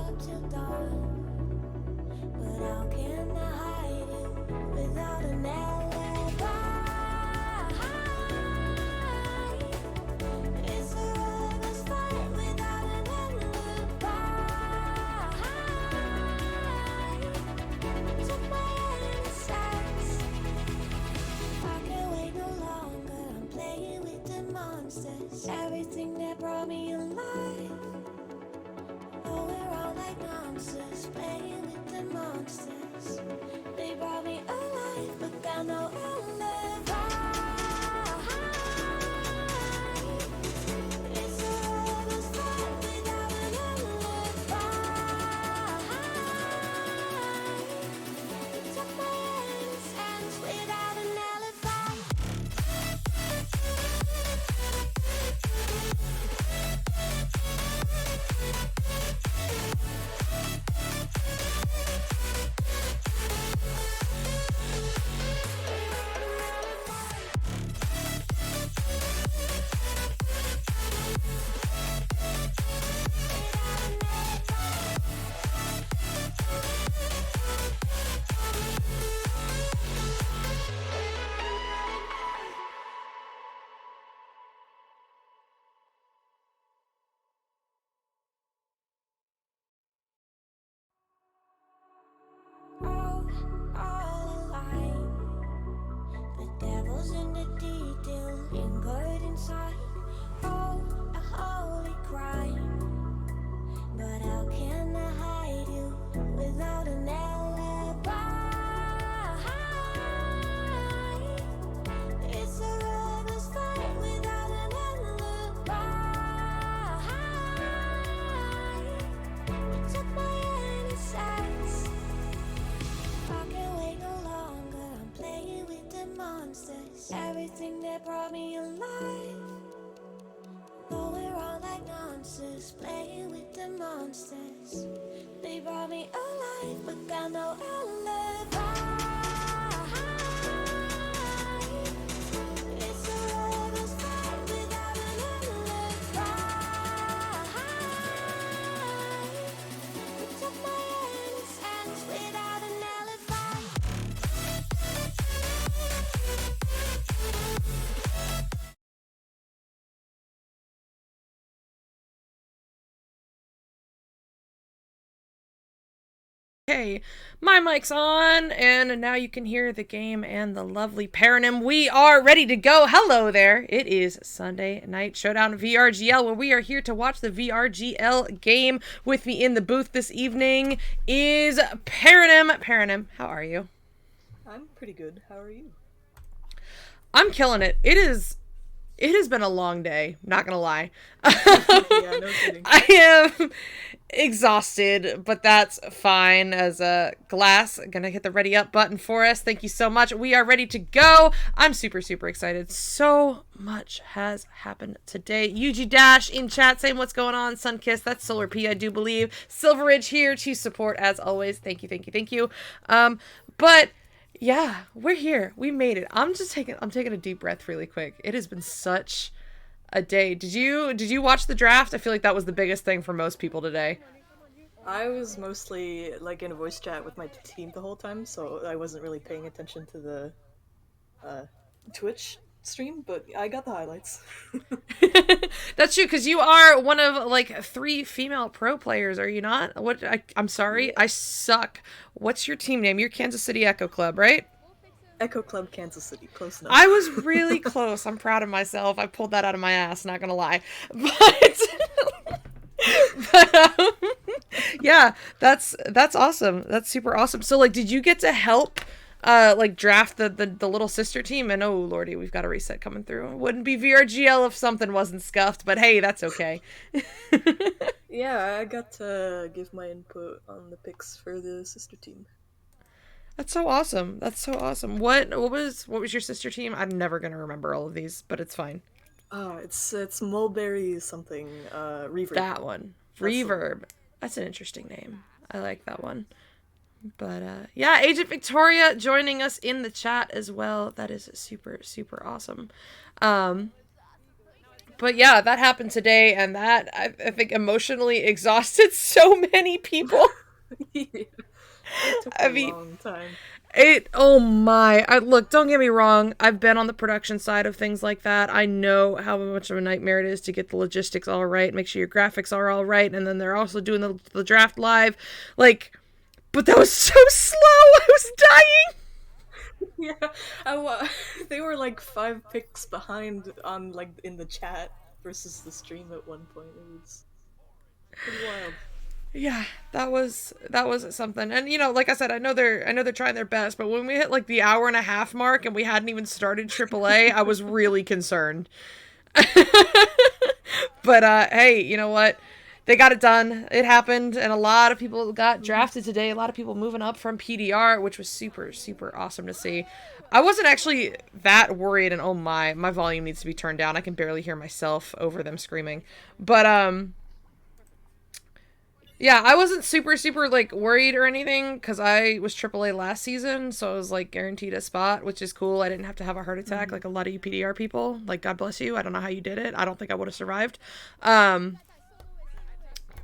up till dawn. But how can I hide it without an alibi? It's a ruthless fight without an alibi. Took my innocence. I can't wait no longer. I'm playing with the monsters. Everything that brought me alive. Oh, we're all like monsters, playing with the monsters. They brought me alive, but got no alibi. It's a ruthless fight without an alibi. Took my innocence without an alibi. All alive. The devil's in the detail, lingered inside. Oh, a holy crime. But how can I hide you without an alibi? It's a ruthless fight without an alibi. You took my innocence. I can't wait no longer. I'm playing with the monsters. Everything that brought me alive. Though we're all like monsters, playing with the monsters. They brought me alive, but got no alibi. It's a ruthless fight without an alibi. You took my innocence without an alibi. Okay, my mic's on, and now you can hear the game and the lovely Paronym. We are ready to go. Hello there. It is Sunday Night Showdown VRGL, where we are here to watch the VRGL game. With me in the booth this evening is Paronym. Paronym, how are you? I'm pretty good. How are you? I'm killing it. It has been a long day, not gonna lie. Yeah, no kidding. I am exhausted, but that's fine. As a Glass gonna hit the ready up button for us. Thank you so much. We are ready to go. I'm super excited. So much has happened today. UG Dash in chat saying what's going on. Sunkiss, that's Solar P, I do believe. Silveridge here to support as always. Thank you. But yeah, we're here. We made it. I'm taking a deep breath really quick. It has been such a day. Did you watch the draft? I feel like that was the biggest thing for most people today. I was mostly like in a voice chat with my team the whole time, so I wasn't really paying attention to the Twitch stream, but I got the highlights. That's true, because you are one of like 3 female pro players, are you not? I'm sorry, Yeah. I suck. What's your team name? You're Kansas City Echo Club, right? Echo Club Kansas City, close enough. I was really close. I'm proud of myself. I pulled that out of my ass, not gonna lie. But yeah, that's awesome. That's super awesome. So like, did you get to help like draft the little sister team? And oh lordy, we've got a reset coming through. It wouldn't be VRGL if something wasn't scuffed, but hey, that's okay. Yeah, I got to give my input on the picks for the sister team. That's so awesome. What was your sister team? I'm never gonna remember all of these, but it's fine. It's Mulberry something, Reverb. That one. Reverb. That's an interesting name. I like that one. But yeah, Agent Victoria joining us in the chat as well. That is super awesome. But yeah, that happened today, and that I think emotionally exhausted so many people. Yeah. It took I a mean, long time. oh my. Look, don't get me wrong. I've been on the production side of things like that. I know how much of a nightmare it is to get the logistics all right, make sure your graphics are all right, and then they're also doing the draft live. Like, but that was so slow. I was dying. Yeah, they were like 5 picks behind on like in the chat versus the stream at one point. It was pretty wild. Yeah, that was something. And like I said, I know they're trying their best, but when we hit like the hour and a half mark and we hadn't even started AAA, I was really concerned. But hey, you know what? They got it done. It happened, and a lot of people got drafted today. A lot of people moving up from PDR, which was super, super awesome to see. I wasn't actually that worried, and oh my volume needs to be turned down. I can barely hear myself over them screaming. But yeah, I wasn't super, super, like, worried or anything, because I was AAA last season, so I was, like, guaranteed a spot, which is cool. I didn't have to have a heart attack like a lot of you PDR people. Like, God bless you. I don't know how you did it. I don't think I would have survived.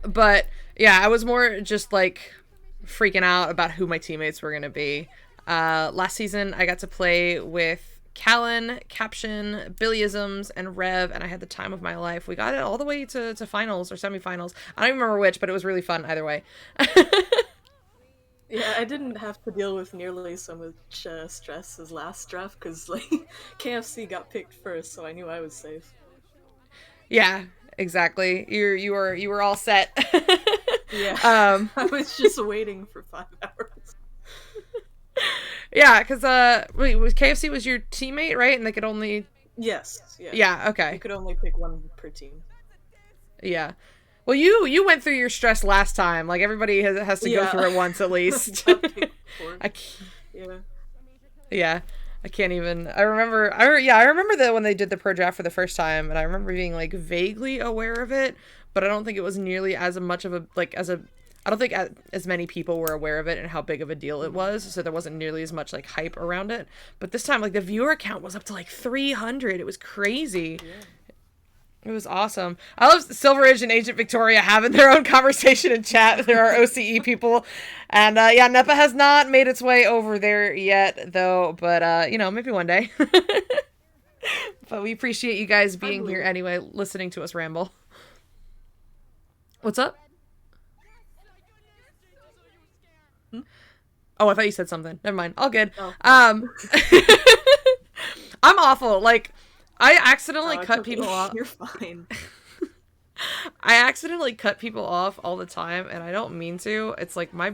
But, yeah, I was more just, like, freaking out about who my teammates were going to be. Last season, I got to play with Callan, Caption, Billyisms, and Rev, and I had the time of my life. We got it all the way to finals or semifinals. I don't even remember which, but it was really fun either way. Yeah, I didn't have to deal with nearly so much stress as last draft because like KFC got picked first, so I knew I was safe. Yeah, exactly. You were all set. Yeah, I was just waiting for 5 hours. Yeah, because wait, was KFC was your teammate, right? And they could only Yes. Yeah. Yeah, okay. You could only pick one per team. Yeah. Well, you went through your stress last time. Like everybody has to go through it once at least. Yeah. Yeah. I can't even. I remember that when they did the pro draft for the first time, and I remember being like vaguely aware of it, but I don't think it was nearly as much of a I don't think as many people were aware of it and how big of a deal it was, so there wasn't nearly as much like hype around it. But this time, like the viewer count was up to like 300. It was crazy. Yeah. It was awesome. I love Silver Ridge and Agent Victoria having their own conversation in chat. There are OCE people. And yeah, NEPA has not made its way over there yet, though. But, maybe one day. But we appreciate you guys being here anyway, listening to us ramble. What's up? Oh, I thought you said something. Never mind. All good. Oh. I'm awful. Like, I accidentally cut people off. You're fine. I accidentally cut people off all the time, and I don't mean to. It's like my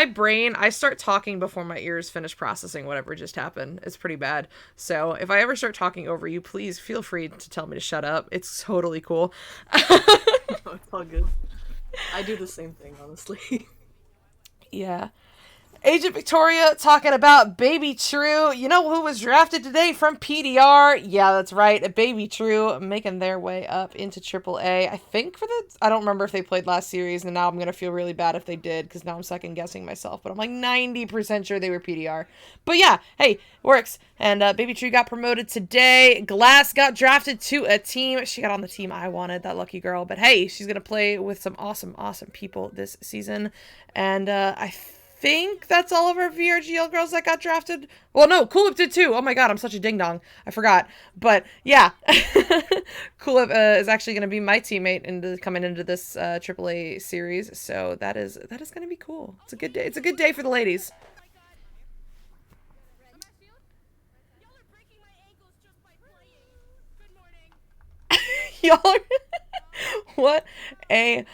brain, I start talking before my ears finish processing whatever just happened. It's pretty bad. So if I ever start talking over you, please feel free to tell me to shut up. It's totally cool. It's all good. I do the same thing, honestly. Yeah. Agent Victoria talking about Baby True. You know who was drafted today from PDR? Yeah, that's right. Baby True making their way up into AAA. I think I don't remember if they played last series, and now I'm going to feel really bad if they did, because now I'm second guessing myself, but I'm like 90% sure they were PDR. But yeah, hey, works. And Baby True got promoted today. Glass got drafted to a team. She got on the team I wanted, that lucky girl. But hey, she's going to play with some awesome, awesome people this season. And I think that's all of our VRGL girls that got drafted. Well, no, Coolip did too. Oh my god, I'm such a ding-dong. I forgot. But yeah, Coolip is actually going to be my teammate coming into this AAA series. So that is going to be cool. It's a good day. It's a good day for the ladies. Y'all are what a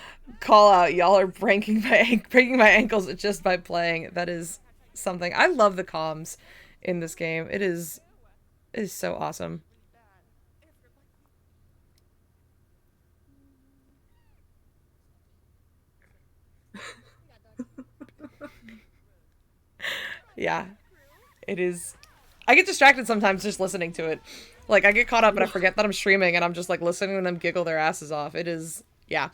call out. Y'all are breaking my ankles just by playing. That is something. I love the comms in this game. It is so awesome. Yeah, it is. I get distracted sometimes just listening to it. Like, I get caught up and I forget that I'm streaming, and I'm just, like, listening to them giggle their asses off. It is, yeah.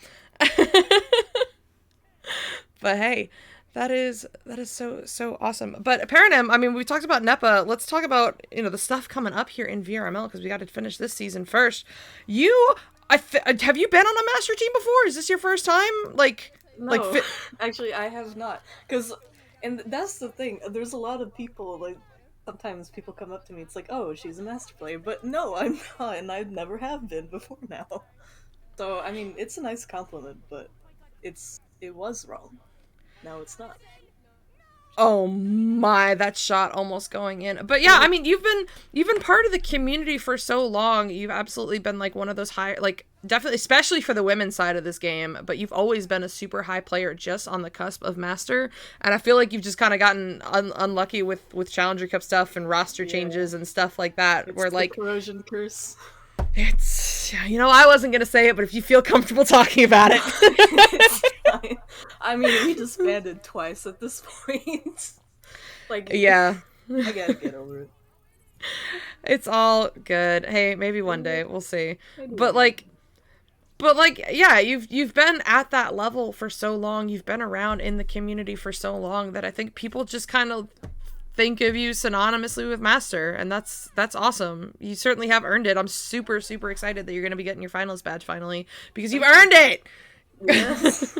But hey, That is so awesome. But Paronym, I mean, we talked about NEPA. Let's talk about, the stuff coming up here in VRML, because we got to finish this season first. Have you been on a master team before? Is this your first time? No, actually, I have not. And that's the thing. There's a lot of people, like, sometimes people come up to me, it's like, oh, she's a master player. But no, I'm not, and I never have been before now. So, I mean, it's a nice compliment, but it was wrong. Now it's not. Oh my, that shot almost going in. But yeah, I mean, you've been part of the community for so long. You've absolutely been like one of those high, like definitely, especially for the women's side of this game, but you've always been a super high player just on the cusp of master. And I feel like you've just kind of gotten unlucky with Challenger Cup stuff and roster changes and stuff like that. It's where the like corrosion curse. it's, I wasn't going to say it, but if you feel comfortable talking about it. It's fine. I mean, we disbanded twice at this point. Like, yeah. I gotta get over it. It's all good. Hey, maybe one day, we'll see. But like, yeah, you've been at that level for so long. You've been around in the community for so long that I think people just kind of think of you synonymously with master, and that's awesome. You certainly have earned it. I'm super excited that you're going to be getting your finals badge finally, because you've earned it. Yes.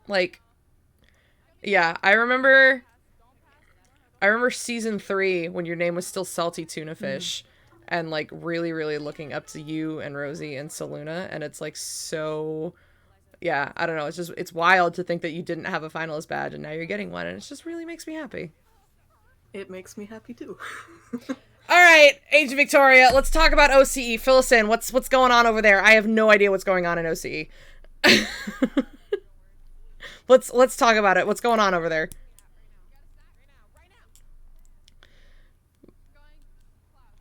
Like, yeah, I remember season 3 when your name was still Salty Tuna Fish, and like really looking up to you and Rosie and Saluna, and it's like so, yeah, I don't know, it's wild to think that you didn't have a finalist badge and now you're getting one, and it just really makes me happy. It makes me happy too. All right, Age of Victoria, let's talk about OCE. Fill us in. What's going on over there? I have no idea what's going on in OCE. Let's talk about it. What's going on over there?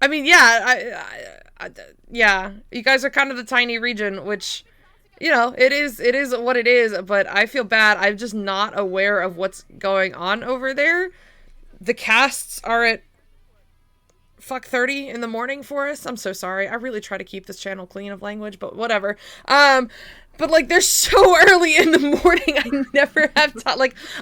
I mean, yeah, yeah, you guys are kind of the tiny region, which, it is what it is, but I feel bad. I'm just not aware of what's going on over there. The casts are at 30 in the morning for us. I'm so sorry. I really try to keep this channel clean of language, but whatever. But like, they're so early in the morning. I never have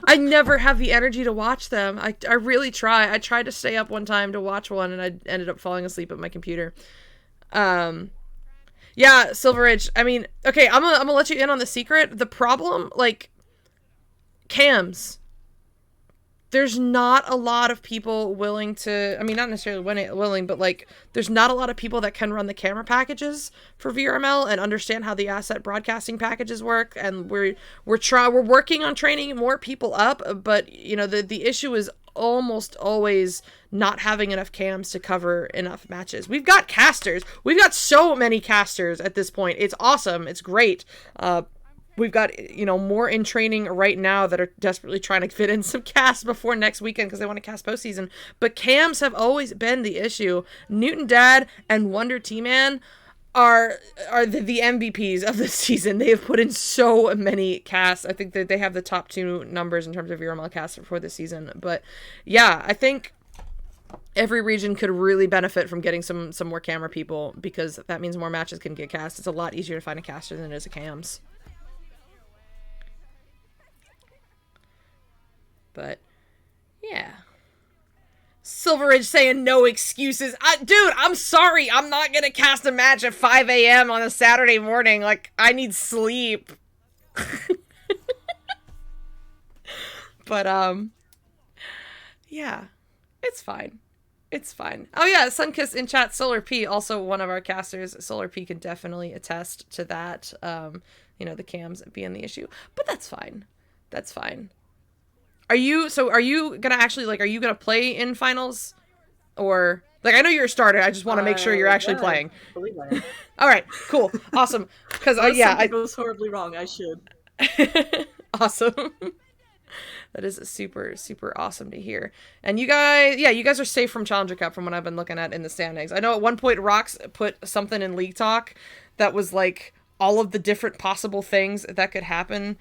I never have the energy to watch them. I really try. I tried to stay up one time to watch one, and I ended up falling asleep at my computer. Yeah, Silver Ridge. I mean, okay, I'm gonna let you in on the secret. The problem, like, cams. There's not a lot of people willing to, I mean, not necessarily willing, but like, there's not a lot of people that can run the camera packages for VRML and understand how the asset broadcasting packages work. And we're working on training more people up, but the issue is almost always not having enough cams to cover enough matches. We've got casters. We've got so many casters at this point. It's awesome. It's great. We've got, more in training right now that are desperately trying to fit in some casts before next weekend because they want to cast postseason. But cams have always been the issue. Newton Dad and Wonder T-Man are the MVPs of this season. They have put in so many casts. I think that they have the top 2 numbers in terms of VRML casts for this season. But yeah, I think every region could really benefit from getting some more camera people, because that means more matches can get cast. It's a lot easier to find a caster than it is a cams. But, yeah. Silver Ridge saying no excuses. Dude, I'm sorry. I'm not going to cast a match at 5 a.m. on a Saturday morning. Like, I need sleep. But, yeah. It's fine. It's fine. Oh, yeah. Sunkiss in chat. Solar P, also one of our casters. Solar P can definitely attest to that. The cams being the issue. But that's fine. That's fine. Are you gonna actually, like, are you gonna play in finals? Or, like, I know you're a starter, I just want to make sure you're actually playing. I believe I am. Alright, cool, awesome. Because, something goes horribly wrong, I should. Awesome. That is super awesome to hear. And you guys are safe from Challenger Cup from what I've been looking at in the standings. I know at one point Rox put something in League Talk that was, like, all of the different possible things that could happen.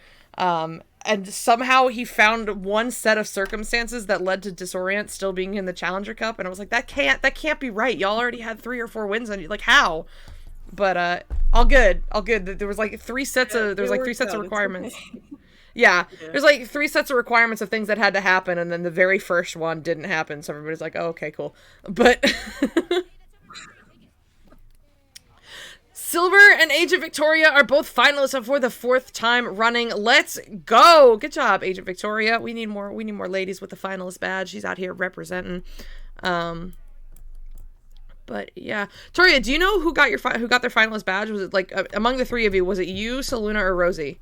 And somehow he found one set of circumstances that led to Disorient still being in the Challenger Cup, and I was like, that can't be right. Y'all already had 3 or 4 wins on you. Like, how? But all good. There was like 3 sets of requirements. Yeah. Yeah. There's like 3 sets of requirements of things that had to happen, and then the very first one didn't happen, so everybody's like, oh, okay, cool. But Silver and Agent Victoria are both finalists for the 4th time running. Let's go. Good job, Agent Victoria. We need more ladies with the finalist badge. She's out here representing. But yeah, Toria, do you know who got their finalist badge? Was it like among the 3 of you? Was it you, Seluna, or Rosie?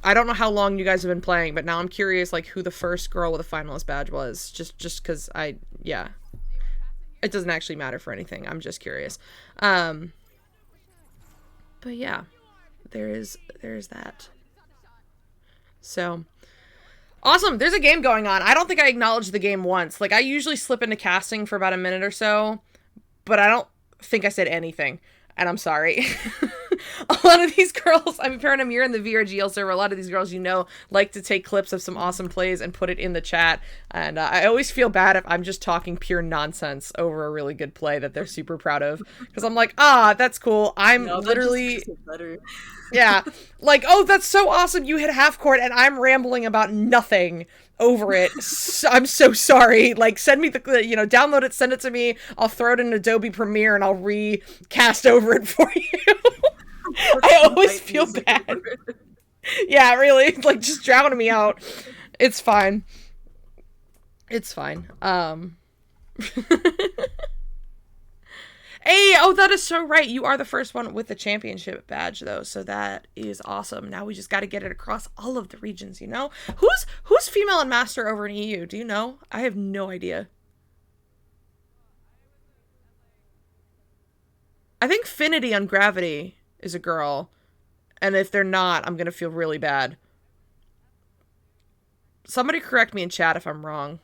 I don't know how long you guys have been playing, but now I'm curious, like, who the first girl with a finalist badge was. Just because yeah, it doesn't actually matter for anything. I'm just curious. But yeah, there's that. So awesome. There's a game going on. I don't think I acknowledged the game once. Like, I usually slip into casting for about a minute or so, but I don't think I said anything, and I'm sorry. A lot of these girls, I mean, Paronym, you're in the VRGL server. A lot of these girls, like to take clips of some awesome plays and put it in the chat. And I always feel bad if I'm just talking pure nonsense over a really good play that they're super proud of. Because I'm like, that's cool. I'm literally... Yeah. Like, oh, that's so awesome. You hit half court, and I'm rambling about nothing over it. I'm so sorry. Like, send me download it, send it to me. I'll throw it in Adobe Premiere, and I'll recast over it for you. I always feel bad. Yeah, really. Like, just drowning me out. It's fine. It's fine. Hey, oh, that is so right. You are the first one with the championship badge, though, so that is awesome. Now we just got to get it across all of the regions, you know? Who's female and master over in EU? Do you know? I have no idea. I think Finity on Gravity is a girl, and if they're not, I'm gonna feel really bad. Somebody correct me in chat if I'm wrong.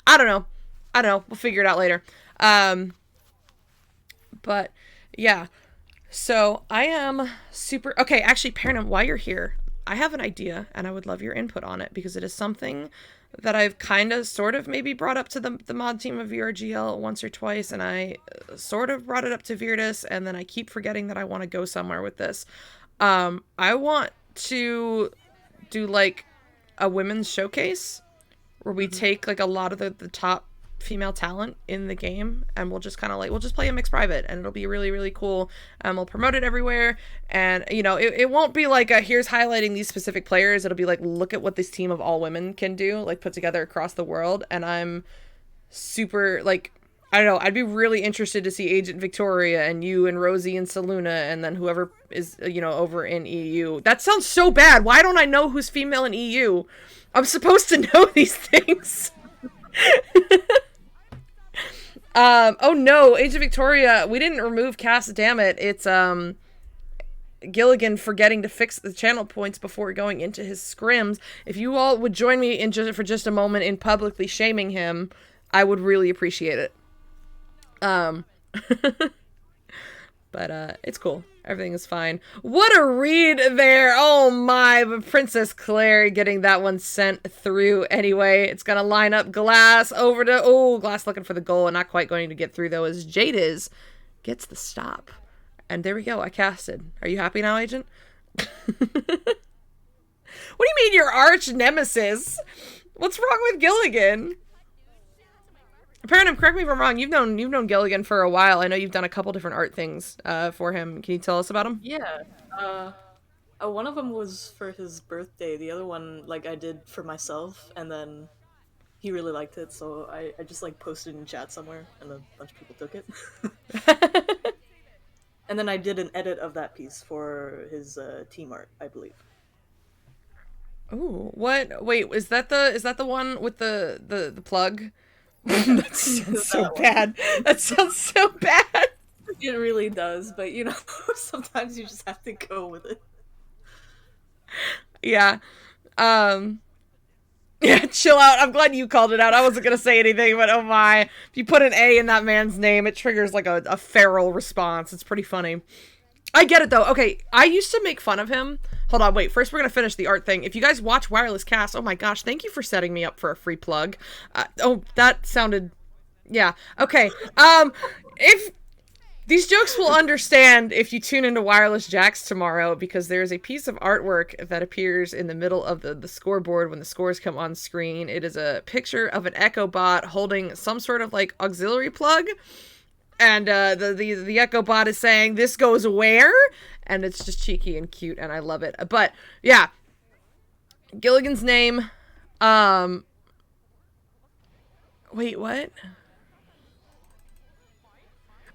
I don't know. We'll figure it out later. But yeah. So I am super... Okay, actually, Paronym, while you're here, I have an idea, and I would love your input on it, because it is something that I've kind of sort of maybe brought up to the mod team of VRGL once or twice, and I sort of brought it up to Virtus, and then I keep forgetting that I want to go somewhere with this. I want to do, like, a women's showcase where we take, like, a lot of the top female talent in the game, and we'll just kind of we'll just play a mixed private, and it'll be really, really cool, and we'll promote it everywhere. And it won't be like here's highlighting these specific players. It'll be like, look at what this team of all women can do, like, put together across the world. And I'm super, like, I don't know, I'd be really interested to see Agent Victoria and you and Rosie and Seluna, and then whoever is over in EU. That sounds so bad. Why don't I know who's female in EU? I'm supposed to know these things. Oh no, Agent Victoria, we didn't remove Cass, damn it. It's Gilligan forgetting to fix the channel points before going into his scrims. If you all would join me for just a moment in publicly shaming him, I would really appreciate it. But it's cool. Everything is fine. What a read there. Oh my, but Princess Claire getting that one sent through anyway. It's going to line up Glass over to... Glass looking for the goal and not quite going to get through, though, as Jadiz gets the stop. And there we go. I casted. Are you happy now, Agent? What do you mean your arch nemesis? What's wrong with Gilligan? Paronym, correct me if I'm wrong. You've known Gilligan for a while. I know you've done a couple different art things for him. Can you tell us about him? Yeah. One of them was for his birthday. The other one, like, I did for myself, and then he really liked it, so I just, like, posted in chat somewhere, and a bunch of people took it. And then I did an edit of that piece for his team art, I believe. Ooh, what? Wait, is that the one with the plug? That sounds so bad. That sounds so bad. It really does, but sometimes you just have to go with it. Yeah. Yeah, chill out. I'm glad you called it out. I wasn't gonna say anything, but oh my. If you put an A in that man's name, it triggers like a feral response. It's pretty funny. I get it, though. Okay, I used to make fun of him. Hold on, wait. First, we're going to finish the art thing. If you guys watch Wireless Cast, oh my gosh, thank you for setting me up for a free plug. Oh, that sounded... Yeah, okay. These jokes will understand if you tune into Wireless Jacks tomorrow, because there's a piece of artwork that appears in the middle of the scoreboard when the scores come on screen. It is a picture of an Echo Bot holding some sort of like auxiliary plug, and the Echo Bot is saying, "This goes where?" And it's just cheeky and cute, and I love it. But yeah, Gilligan's Name. Wait, what?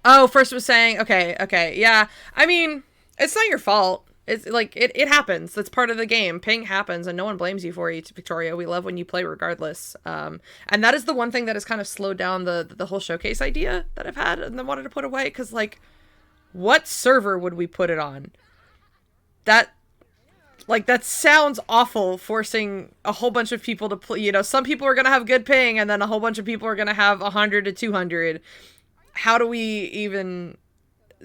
Oh, first was saying, okay, yeah. I mean, it's not your fault. It's like, it happens. That's part of the game. Ping happens, and no one blames you for it, Victoria. We love when you play regardless. And that is the one thing that has kind of slowed down the whole showcase idea that I've had and then wanted to put away, because, like, what server would we put it on? That sounds awful, forcing a whole bunch of people to play. You know, some people are going to have good ping, and then a whole bunch of people are going to have 100 to 200. How do we even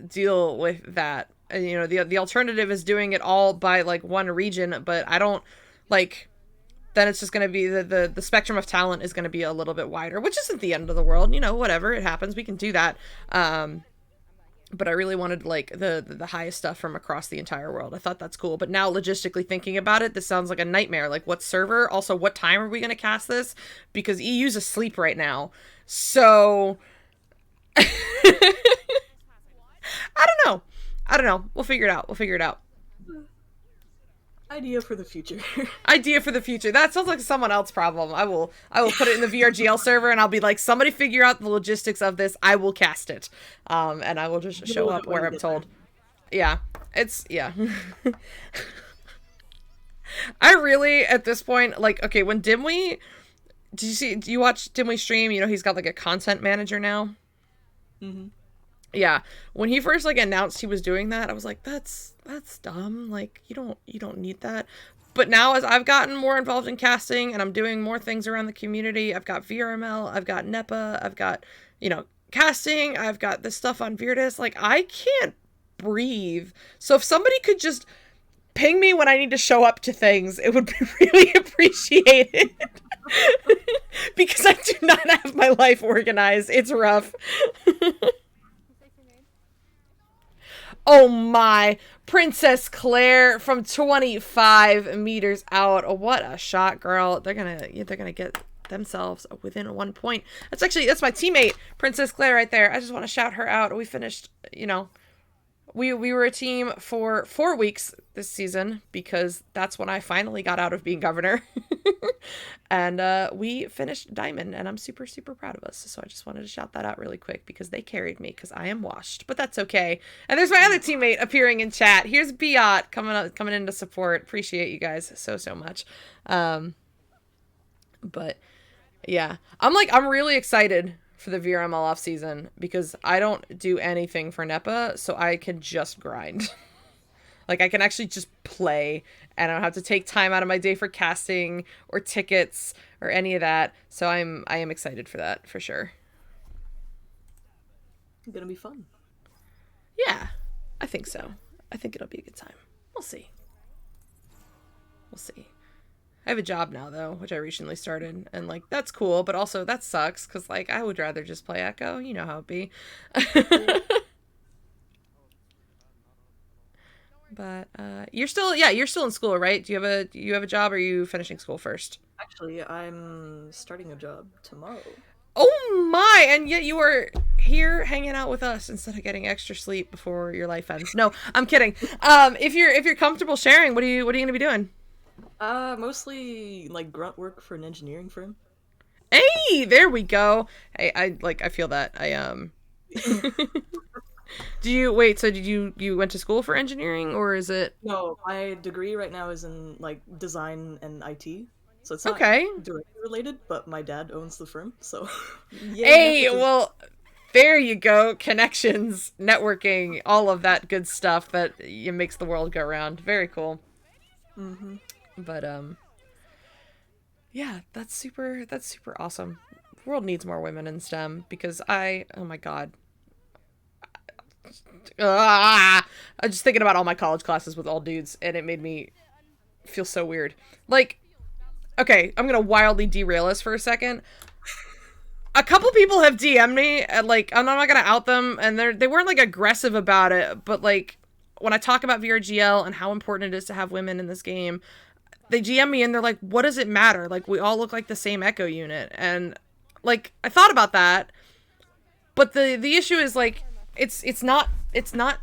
deal with that? You know, the alternative is doing it all by like one region, but I don't like, then it's just going to be the spectrum of talent is going to be a little bit wider, which isn't the end of the world. You know, whatever, it happens. We can do that. But I really wanted like the highest stuff from across the entire world. I thought that's cool. But now logistically thinking about it, this sounds like a nightmare. Like, what server? Also, what time are we going to cast this? Because EU's asleep right now. So I don't know. We'll figure it out. Idea for the future. That sounds like someone else's problem. I will put it in the VRGL server, and I'll be like, somebody figure out the logistics of this. I will cast it. And I will just show up where I'm told. Yeah. Yeah. I really, at this point, like, okay, when Dimwee, do you watch Dimwee stream? You know, he's got like a content manager now. Mm-hmm. Yeah, when he first like announced he was doing that, I was like, that's dumb. Like, you don't need that. But now, as I've gotten more involved in casting and I'm doing more things around the community, I've got VRML, I've got NEPA, I've got, you know, casting, I've got this stuff on Virdis. Like, I can't breathe. So if somebody could just ping me when I need to show up to things, it would be really appreciated. Because I do not have my life organized. It's rough. Oh my, Princess Claire from 25 meters out. What a shot, girl. They're gonna get themselves within 1 point. That's my teammate, Princess Claire, right there. I just want to shout her out. We finished, you know, we were a team for 4 weeks this season, because that's when I finally got out of being governor. And we finished Diamond, and I'm super, super proud of us. So I just wanted to shout that out really quick, because they carried me, because I am washed. But that's okay. And there's my other teammate appearing in chat. Here's Biot coming in to support. Appreciate you guys so much. But yeah, I'm really excited for the VRML off season, because I don't do anything for NEPA, so I can just grind. Like, I can actually just play, and I don't have to take time out of my day for casting or tickets or any of that. So I am excited for that, for sure. It's gonna be fun. Yeah, I think so. I think it'll be a good time. We'll see. I have a job now, though, which I recently started, and, like, that's cool, but also that sucks, because, like, I would rather just play Echo. You know how it be. But you're still in school, right? Do you have a job, or are you finishing school first? Actually, I'm starting a job tomorrow. Oh my! And yet you are here hanging out with us instead of getting extra sleep before your life ends. No, I'm kidding. If you're comfortable sharing, what are you gonna be doing? Mostly like grunt work for an engineering firm. Hey, there we go. Hey, I feel that. So did you went to school for engineering, or is it? No, my degree right now is in like design and IT. So it's not Okay. directly related, but my dad owns the firm, so Hey, well, there you go. Connections, networking, all of that good stuff that makes the world go round. Very cool. Mm-hmm. But yeah, that's super awesome. The world needs more women in STEM, because oh my god. I'm just thinking about all my college classes with all dudes, and it made me feel so weird. Like, okay, I'm gonna wildly derail us for a second. A couple people have DM'd me, and, like, I'm not gonna out them, and they weren't, like, aggressive about it, but, like, when I talk about VRGL and how important it is to have women in this game, they GM me and they're like, what does it matter? Like, we all look like the same Echo unit. And, like, I thought about that, but the issue is, like, it's not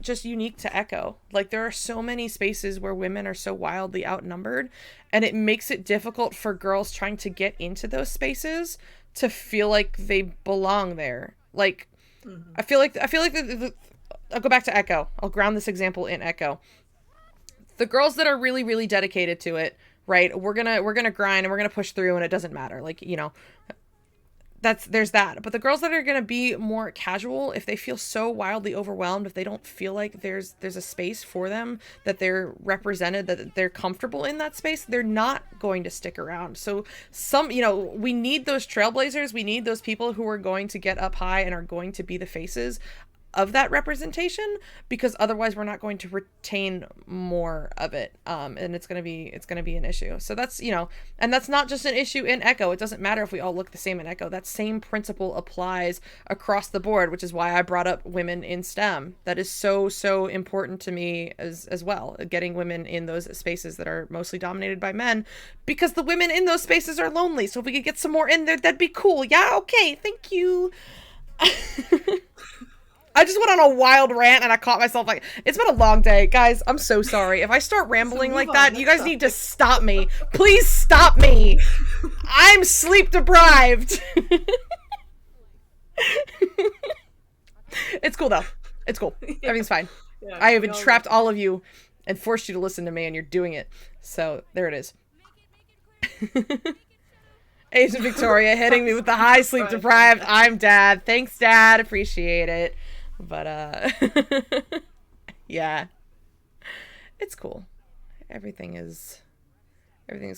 just unique to Echo. Like, there are so many spaces where women are so wildly outnumbered, and it makes it difficult for girls trying to get into those spaces to feel like they belong there. Like, I feel like I'll go back to Echo. I'll ground this example in Echo. The girls that are really, really dedicated to it, right? We're gonna grind and we're gonna push through, and it doesn't matter. Like, you know, there's that. But the girls that are gonna be more casual, if they feel so wildly overwhelmed, if they don't feel like there's a space for them, that they're represented, that they're comfortable in that space, they're not going to stick around. So we need those trailblazers. We need those people who are going to get up high and are going to be the faces of that representation, because otherwise we're not going to retain more of it, and it's gonna be an issue. So that's, and that's not just an issue in Echo. It doesn't matter if we all look the same in Echo. That same principle applies across the board, which is why I brought up women in STEM. That is so important to me as well, getting women in those spaces that are mostly dominated by men, because the women in those spaces are lonely. So if we could get some more in there, that'd be cool. Yeah, okay, thank you. I just went on a wild rant and I caught myself, like, it's been a long day. Guys, I'm so sorry. If I start rambling like that, you guys need to stop me. Please stop me. I'm sleep deprived. It's cool though. It's cool. Everything's fine. Yeah, I have entrapped all of you and forced you to listen to me, and you're doing it. So there it is. Asian Victoria hitting me with the high sleep deprived. I'm Dad. Thanks, Dad. Appreciate it. But yeah, it's cool. Everything is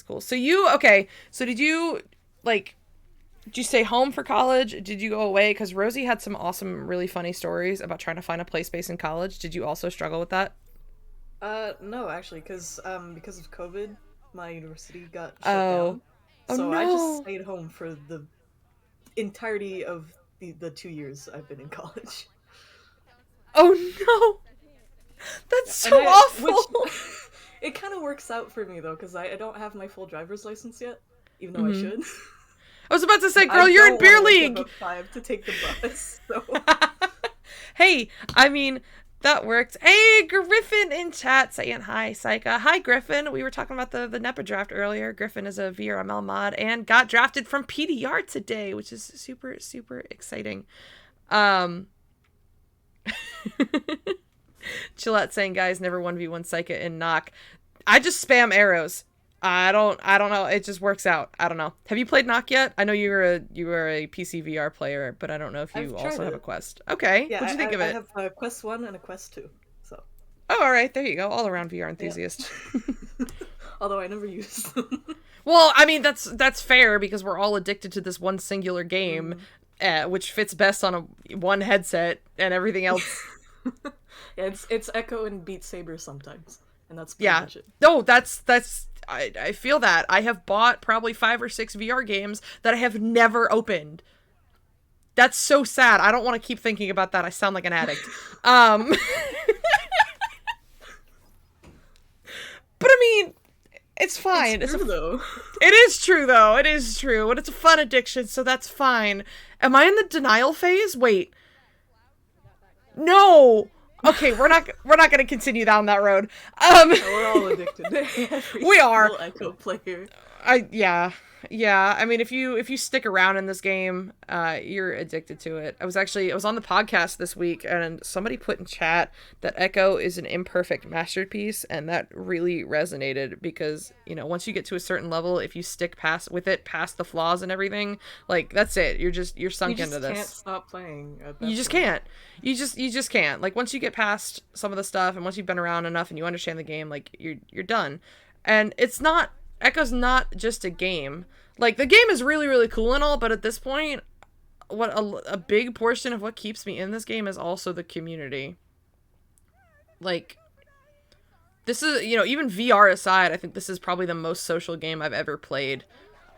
cool. So did you stay home for college? Did you go away? Because Rosie had some awesome, really funny stories about trying to find a play space in college. Did you also struggle with that? No, actually, because of COVID, my university got shut down. So no. I just stayed home for the entirety of the 2 years I've been in college. Oh no! That's so awful! It kind of works out for me, though, because I don't have my full driver's license yet, even though I should. I was about to say, girl, you're in beer league! I 5 to take the bus, so... Hey, I mean, that worked. Hey, Griffin in chat saying hi, Saika. Hi, Griffin. We were talking about the NEPA draft earlier. Griffin is a VRML mod and got drafted from PDR today, which is super, super exciting. Chillette saying, guys, never 1v1 Saika in knock. I just spam arrows. I don't know. It just works out. I don't know. Have you played knock yet? I know you were a PC VR player, but I don't know if you also have a Quest. Okay. Yeah, What'd you think of it? I have a Quest 1 and a Quest 2. So. Oh, all right. There you go. All around VR enthusiast. Yeah. Although I never use them. Well, I mean, that's fair, because we're all addicted to this one singular game, which fits best on one headset, and everything else. Yeah, it's Echo and Beat Saber sometimes, and that's pretty much it. No, that's I feel that. I have bought probably 5 or 6 VR games that I have never opened. That's so sad. I don't want to keep thinking about that. I sound like an addict. But I mean, it's fine. It's true, though. It is true, though. It is true. And it's a fun addiction, so that's fine. Am I in the denial phase? Wait. No. Okay, we're not going to continue down that road. We're all addicted. We are. Echo player. Yeah. I mean, if you stick around in this game, you're addicted to it. I was on the podcast this week, and somebody put in chat that Echo is an imperfect masterpiece, and that really resonated, because, once you get to a certain level, if you stick past the flaws and everything, like, that's it. You're sunk into this. You can't stop playing. You just can't. You just can't. Like, once you get past some of the stuff, and once you've been around enough and you understand the game, like, you're done. And Echo's not just a game. Like, the game is really, really cool and all, but at this point, what a big portion of what keeps me in this game is also the community. Like, this is, even VR aside, I think this is probably the most social game I've ever played.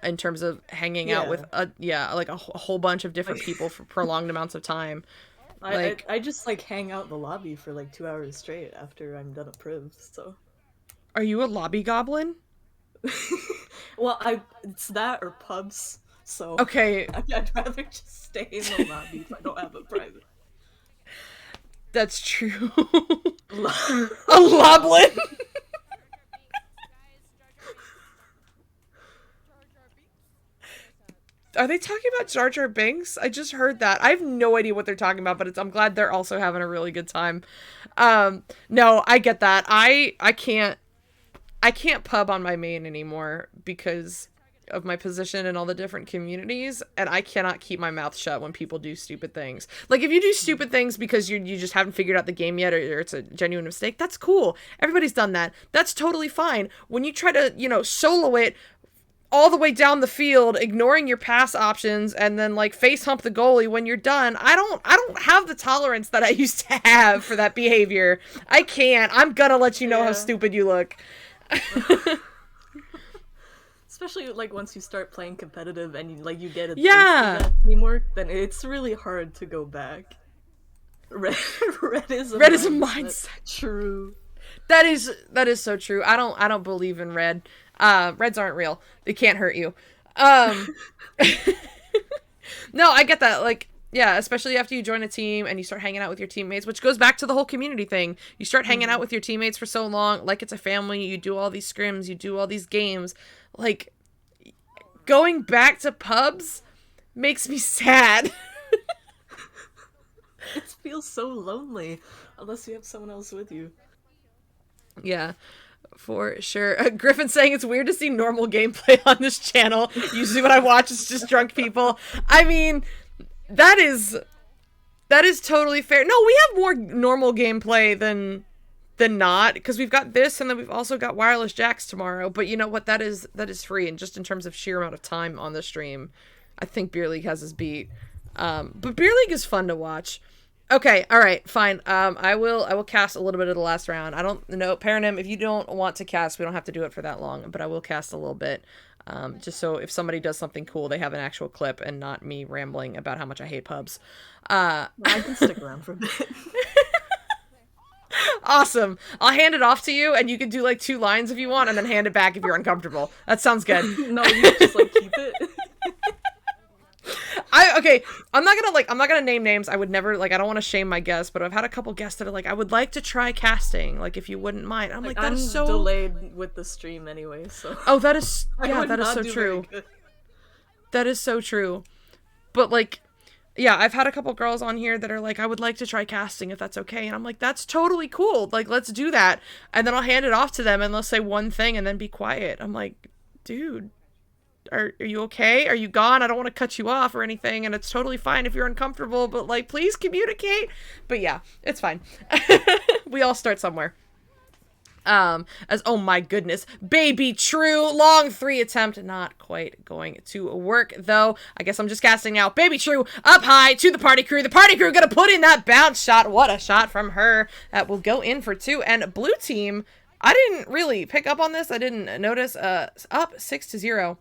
in terms of hanging out with like a whole bunch of different people for prolonged amounts of time. I just like hang out in the lobby for like 2 hours straight after I'm done at Priv. So, are you a lobby goblin? well, it's that or pubs. So okay, I'd rather just stay in the lobby if I don't have a private. That's true. A loblin. Are they talking about Jar Jar Binks? I just heard that. I have no idea what they're talking about, but I'm glad they're also having a really good time. No, I get that. I can't pub on my main anymore because of my position in all the different communities, and I cannot keep my mouth shut when people do stupid things. Like, if you do stupid things because you just haven't figured out the game yet, or it's a genuine mistake, that's cool. Everybody's done that. That's totally fine. When you try to, solo it all the way down the field, ignoring your pass options, and then like face hump the goalie when you're done, I don't have the tolerance that I used to have for that behavior. I can't. I'm gonna let you know how stupid you look. Especially like once you start playing competitive and you get a taste of that teamwork, then it's really hard to go back. Red is a mindset. True. That is so true. I don't believe in red. Reds aren't real. They can't hurt you. No, I get that. Like, yeah, especially after you join a team and you start hanging out with your teammates, which goes back to the whole community thing. You start hanging out with your teammates for so long, like it's a family. You do all these scrims, you do all these games. Like, going back to pubs makes me sad. It feels so lonely unless you have someone else with you. Yeah, for sure. Griffin saying it's weird to see normal gameplay on this channel. Usually what I watch is just drunk people. I mean, that is totally fair. No, we have more normal gameplay than not, because we've got this, and then we've also got Wireless Jacks tomorrow. But you know what? That is free, and just in terms of sheer amount of time on the stream, I think Beer League has us beat. But Beer League is fun to watch. Okay, all right, fine. I will cast a little bit of the last round. I don't know, Paronym, if you don't want to cast, we don't have to do it for that long, but I will cast a little bit. Just so if somebody does something cool, they have an actual clip and not me rambling about how much I hate pubs. I can stick around for a bit. Awesome. I'll hand it off to you, and you can do like 2 lines if you want, and then hand it back if you're uncomfortable. That sounds good. No, you just like keep it. I'm not gonna name names. I would never, like, I don't want to shame my guests, but I've had a couple guests that are like, I would like to try casting, like, if you wouldn't mind. I'm like, that is so delayed with the stream anyway, so. Oh, that is so true. That is so true. But like, yeah, I've had a couple girls on here that are like, I would like to try casting if that's okay. And I'm like, that's totally cool. Like, let's do that. And then I'll hand it off to them and they'll say one thing and then be quiet. I'm like, dude, are you okay? Are you gone? I don't want to cut you off or anything. And it's totally fine if you're uncomfortable, but like, please communicate. But yeah, it's fine. We all start somewhere. Oh my goodness, baby true, long 3 attempt, not quite going to work though. I guess I'm just casting now. Baby true, up high to the party crew gonna put in that bounce shot. What a shot from her. That will go in for 2. And blue team, I didn't really pick up on this. I didn't notice, up 6-0.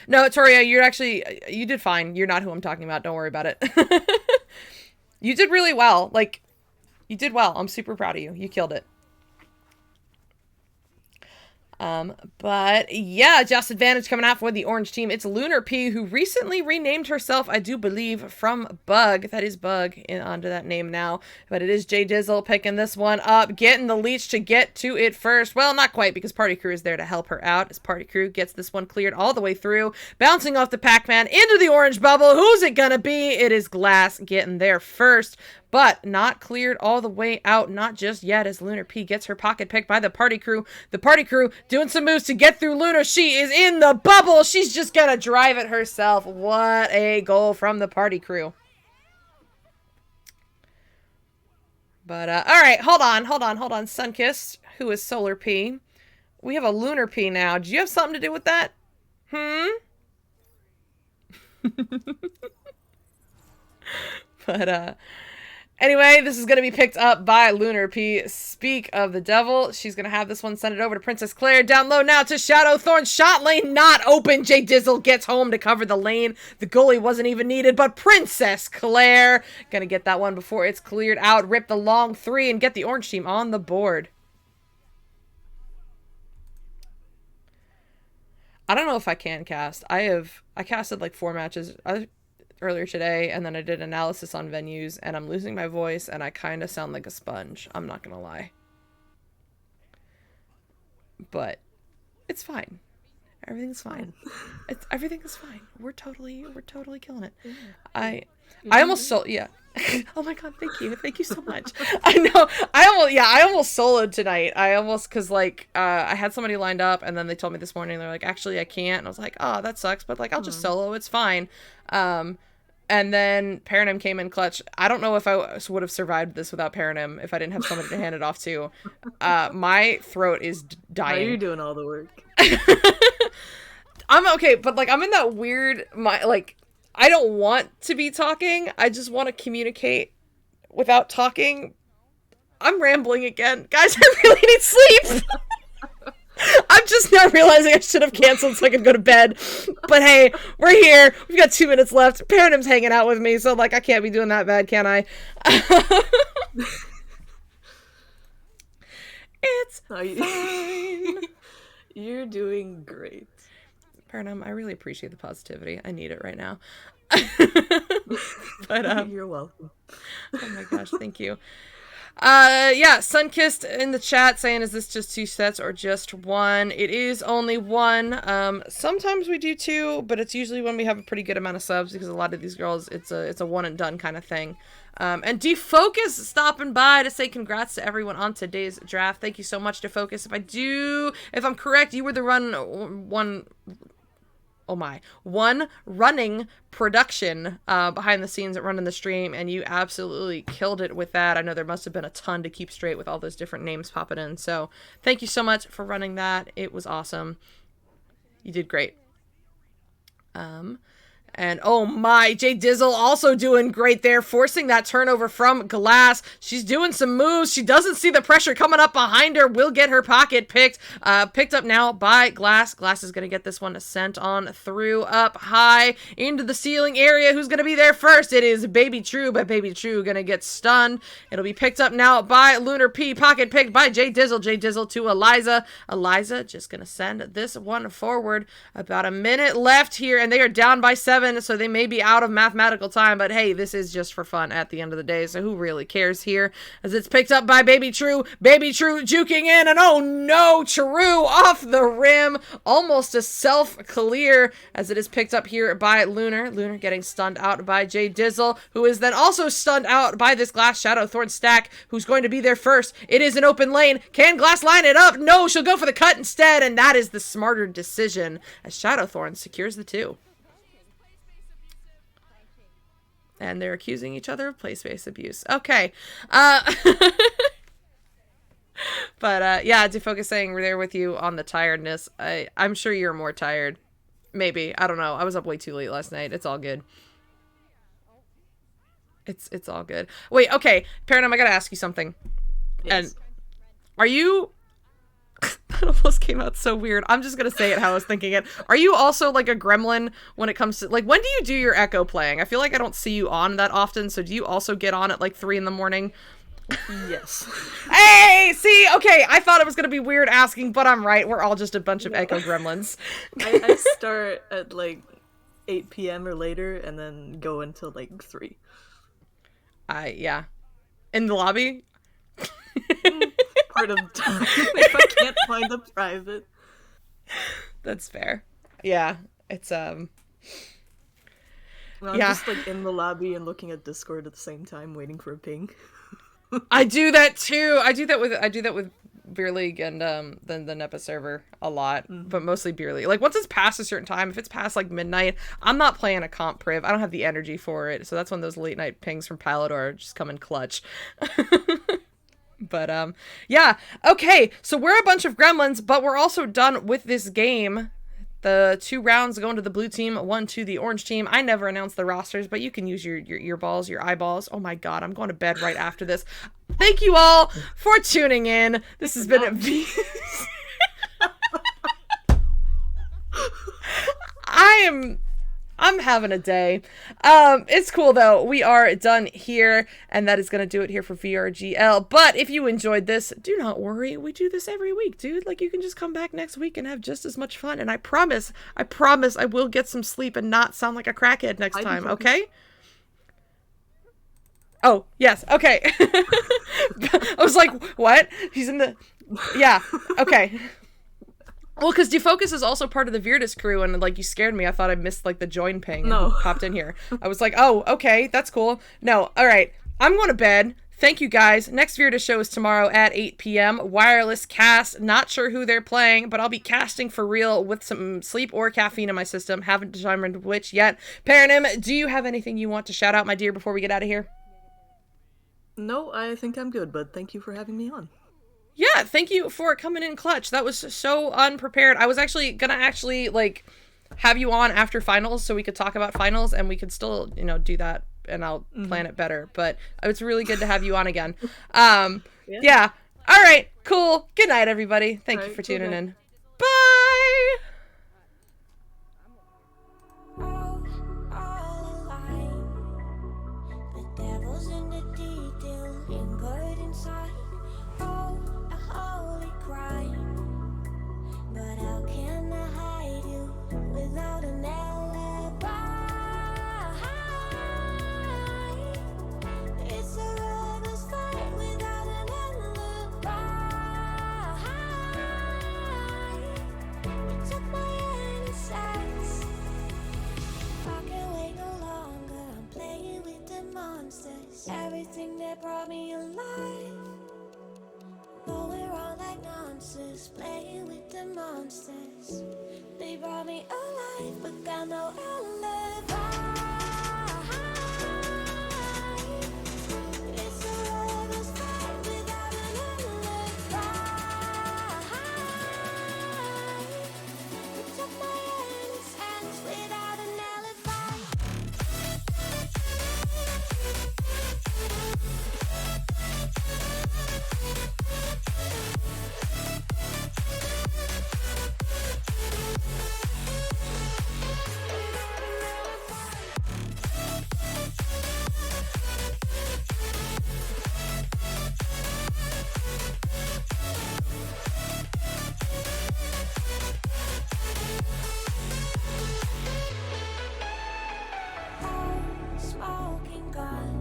No, Toria, you did fine. You're not who I'm talking about. Don't worry about it. You did really well. Like, you did well. I'm super proud of you. You killed it. But yeah, just advantage coming out for the orange team. It's Lunar P, who recently renamed herself, I do believe, from Bug. That is Bug onto that name now. But it is J Dizzle picking this one up, getting the leech to get to it first. Well, not quite, because Party Crew is there to help her out as Party Crew gets this one cleared all the way through, bouncing off the Pac-Man into the orange bubble. Who's it gonna be? It is Glass getting there first, but not cleared all the way out, not just yet, as Lunar P gets her pocket picked by the Party Crew. The Party Crew doing some moves to get through Lunar. She is in the bubble. She's just gonna drive it herself. What a goal from the Party Crew. But, all right, hold on. Sunkissed, who is Solar P. We have a Lunar P now. Do you have something to do with that? But, Anyway, this is going to be picked up by Lunar P. Speak of the devil. She's going to have this one send it over to Princess Claire. Down low now to Shadowthorn. Shot lane not open. J Dizzle gets home to cover the lane. The goalie wasn't even needed, but Princess Claire going to get that one before it's cleared out. Rip the long 3 and get the orange team on the board. I don't know if I can cast. I casted like 4 matches earlier today, and then I did analysis on venues, and I'm losing my voice, and I kind of sound like a sponge. I'm not gonna lie. But it's fine. Everything's fine. Everything is fine. We're totally killing it. I almost sold. Yeah. Oh my god, thank you so much. I know I almost soloed tonight. Because like I had somebody lined up, and then they told me this morning, they're like, actually I can't, and I was like, oh, that sucks, but like I'll just solo, it's fine. And then Paronym came in clutch. I don't know if I would have survived this without Paronym if I didn't have somebody to hand it off to. My throat is dying. You're doing all the work. I'm okay, but like I'm in that weird I don't want to be talking. I just want to communicate without talking. I'm rambling again. Guys, I really need sleep. I'm just now realizing I should have canceled so I could go to bed. But hey, we're here. We've got 2 minutes left. Paranym's hanging out with me, so like I can't be doing that bad, can I? It's fine. You're doing great. Paronym, I really appreciate the positivity. I need it right now. But you're welcome. Oh my gosh, thank you. Yeah, Sunkissed in the chat saying, is this just 2 sets or just 1? It is only 1. Sometimes we do 2, but it's usually when we have a pretty good amount of subs, because a lot of these girls, it's a one and done kind of thing. And Defocus stopping by to say congrats to everyone on today's draft. Thank you so much, Defocus. If I'm correct, you were the one running production behind the scenes running the stream, and you absolutely killed it with that. I know there must have been a ton to keep straight with all those different names popping in, so thank you so much for running that. It was awesome. You did great. And oh my, J Dizzle also doing great there, forcing that turnover from Glass. She's doing some moves. She doesn't see the pressure coming up behind her. Will get her pocket picked up now by Glass. Glass is going to get this one sent on through up high into the ceiling area. Who's going to be there first? It is Baby True, but Baby True going to get stunned. It'll be picked up now by Lunar P. Pocket picked by J Dizzle. J Dizzle to Eliza. Eliza just going to send this one forward. About a minute left here, and they are down by 7. So they may be out of mathematical time, but hey, this is just for fun at the end of the day, so who really cares here? As it's picked up by Baby True. Baby True juking in, and oh no, True off the rim. Almost a self-clear as it is picked up here by Lunar. Lunar getting stunned out by J Dizzle, who is then also stunned out by this Glass Shadowthorn stack, who's going to be there first. It is an open lane. Can Glass line it up? No, she'll go for the cut instead, and that is the smarter decision as Shadowthorn secures the 2. And they're accusing each other of play space abuse. Okay. But, yeah, Defocus saying we're there with you on the tiredness. I'm sure you're more tired. Maybe. I don't know. I was up way too late last night. It's all good. It's all good. Wait, okay. Paronym, I gotta ask you something. Yes. And are you... That almost came out so weird. I'm just gonna say it how I was thinking it. Are you also like a gremlin when it comes to, like, when do you do your echo playing? I feel like I don't see you on that often, so do you also get on at like 3 in the morning? Yes. Hey, see, okay, I thought it was gonna be weird asking, but I'm right. We're all just a bunch of echo gremlins. I start at like 8 p.m. or later, and then go until like 3. Yeah. In the lobby? Part of the time if I can't find a private. That's fair. Yeah, it's Well, I'm yeah. just like in the lobby and looking at Discord at the same time, waiting for a ping. I do that too. I do that with Beer League and the NEPA server a lot, but mostly Beer League. Like once it's past a certain time, if it's past like midnight, I'm not playing a comp priv. I don't have the energy for it. So that's when those late night pings from Palador just come in clutch. But, yeah. Okay, so we're a bunch of gremlins, but we're also done with this game. The 2 rounds going to the blue team, 1 to the orange team. I never announce the rosters, but you can use your earballs, your eyeballs. Oh my god, I'm going to bed right after this. Thank you all for tuning in. This has been I'm having a day. It's cool though. We are done here, and that is gonna do it here for VRGL. But if you enjoyed this, do not worry. We do this every week, dude. Like, you can just come back next week and have just as much fun. And I promise I will get some sleep and not sound like a crackhead next time, okay? Oh, yes, okay. I was like, what? He's in the... Yeah, okay. Well, because Defocus is also part of the Virdis crew, and, like, you scared me. I thought I missed, like, the join ping and popped in here. I was like, oh, okay, that's cool. No, all right. I'm going to bed. Thank you, guys. Next Virdis show is tomorrow at 8 p.m. Wireless cast. Not sure who they're playing, but I'll be casting for real with some sleep or caffeine in my system. Haven't determined which yet. Paronym, do you have anything you want to shout out, my dear, before we get out of here? No, I think I'm good, but thank you for having me on. Yeah, thank you for coming in clutch. That was so unprepared. I was actually gonna like have you on after finals so we could talk about finals, and we could still, do that, and I'll plan it better. But it's really good to have you on again. Yeah. All right, cool. Good night, everybody. Thank you for tuning in. Bye. All alive. The devil's in the detail, lingered inside. Oh, a holy crime. But how can I hide you without an alibi? It's a rebel's fight without an alibi. You took my innocence. I can't wait no longer. I'm playing with the monsters. Everything that brought me alive. Going wrong like nonsense. Playing with the monsters. They brought me alive, but got no alibi. It's a rebel's fight without an alibi. You took my innocence without an alibi. Smoking gun,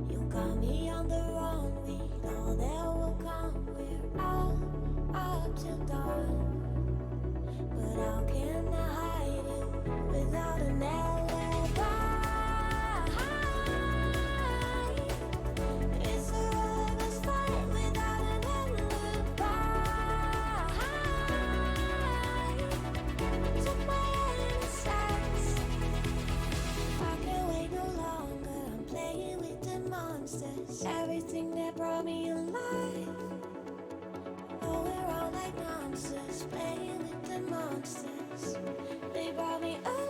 you got me on the run. We know that will come. We're out up till dawn. But how can I hide you without an alibi? It's a rebel's fight without an alibi. You took my innocence. I can't wait no longer. I'm playing with the monsters. Everything that brought me alive. Going wrong like nonsense. Playing with the monsters. They brought me alive.